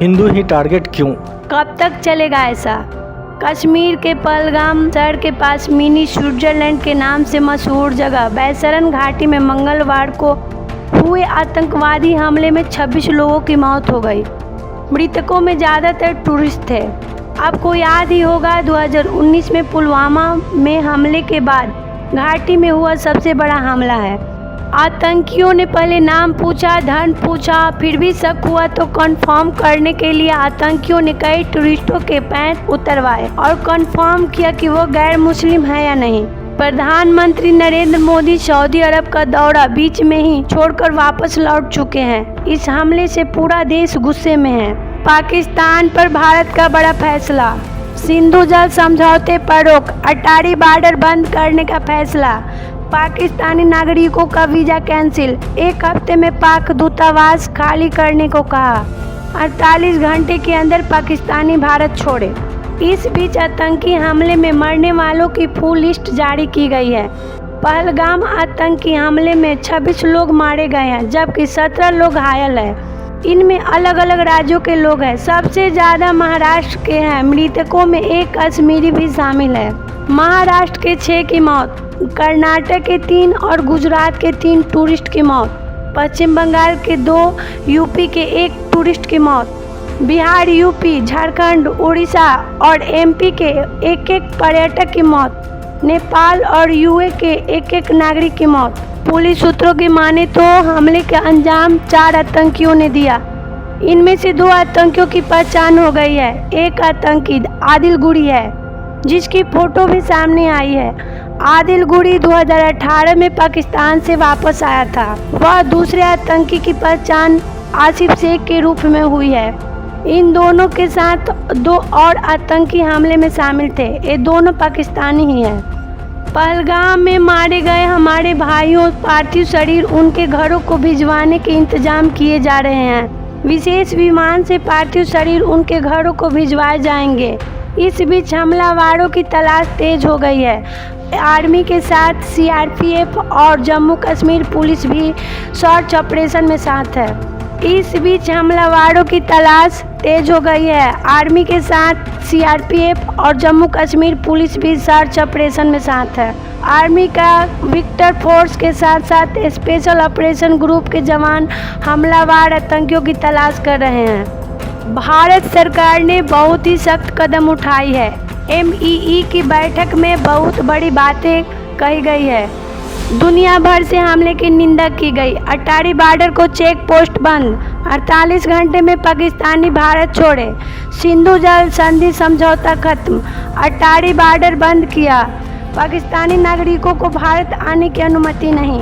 हिंदू ही target क्यों? कब तक चलेगा ऐसा? कश्मीर के पहलगाम शहर के पास मिनी स्विट्जरलैंड के नाम से मशहूर जगह बैसरन घाटी में मंगलवार को हुए आतंकवादी हमले में 26 लोगों की मौत हो गई। मृतकों में ज़्यादातर टूरिस्ट थे। आपको याद ही होगा 2019 में पुलवामा में हमले के बाद घाटी में हुआ सबसे बड़ा हमला है। आतंकियों ने पहले नाम पूछा, धन पूछा, फिर भी शक हुआ तो कंफर्म करने के लिए आतंकियों ने कई टूरिस्टों के पैर उतरवाए और कंफर्म किया कि वो गैर मुस्लिम है या नहीं। प्रधानमंत्री नरेंद्र मोदी सऊदी अरब का दौरा बीच में ही छोड़कर वापस लौट चुके हैं। इस हमले से पूरा देश गुस्से में है। पाकिस्तान पर भारत का बड़ा फैसला, सिंधु जल समझौते पर रोक, अटारी बॉर्डर बंद करने का फैसला, पाकिस्तानी नागरिकों का वीजा कैंसिल, एक हफ्ते में पाक दूतावास खाली करने को कहा, 48 घंटे के अंदर पाकिस्तानी भारत छोड़े। इस बीच आतंकी हमले में मरने वालों की फुल लिस्ट जारी की गई है। पहलगाम आतंकी हमले में 26 लोग मारे गए हैं जबकि 17 लोग घायल हैं। इनमें अलग अलग राज्यों के लोग हैं। सबसे ज़्यादा महाराष्ट्र के हैं। मृतकों में एक कश्मीरी भी शामिल है। महाराष्ट्र के 6 की मौत, कर्नाटक के 3 और गुजरात के 3 टूरिस्ट की मौत, पश्चिम बंगाल के 2, यूपी के 1 टूरिस्ट की मौत, बिहार, यूपी, झारखंड, उड़ीसा और एमपी के 1-1 पर्यटक की मौत, नेपाल और यूए के 1-1 नागरिक की मौत। पुलिस सूत्रों की माने तो हमले का अंजाम 4 आतंकियों ने दिया। इनमें से 2 आतंकियों की पहचान हो गई है। एक आतंकी आदिल गुड़ी है जिसकी फोटो भी सामने आई है। आदिल गुड़ी 2018 में पाकिस्तान से वापस आया था। वह दूसरे आतंकी की पहचान आसिफ शेख के रूप में हुई है। इन दोनों के साथ 2 और आतंकी हमले में शामिल थे। ये दोनों पाकिस्तानी ही हैं। पहलगाम में मारे गए हमारे भाइयों पार्थिव शरीर उनके घरों को भिजवाने के इंतजाम किए जा रहे हैं। विशेष विमान से पार्थिव शरीर उनके घरों को भिजवाए जाएंगे। इस बीच हमलावरों की तलाश तेज हो गई है। आर्मी के साथ सीआरपीएफ और जम्मू कश्मीर पुलिस भी सर्च ऑपरेशन में साथ है। इस बीच हमलावरों की तलाश तेज हो गई है। आर्मी के साथ सीआरपीएफ और जम्मू कश्मीर पुलिस भी सर्च ऑपरेशन में साथ है। आर्मी का विक्टर फोर्स के साथ साथ स्पेशल ऑपरेशन ग्रुप के जवान हमलावर आतंकियों की तलाश कर रहे हैं। भारत सरकार ने बहुत ही सख्त कदम उठाई है। एमईई की बैठक में बहुत बड़ी बातें कही गई है। दुनिया भर से हमले की निंदा की गई। अटारी बॉर्डर को चेक पोस्ट बंद, 48 घंटे में पाकिस्तानी भारत छोड़े, सिंधु जल संधि समझौता खत्म, अटारी बॉर्डर बंद किया, पाकिस्तानी नागरिकों को भारत आने की अनुमति नहीं।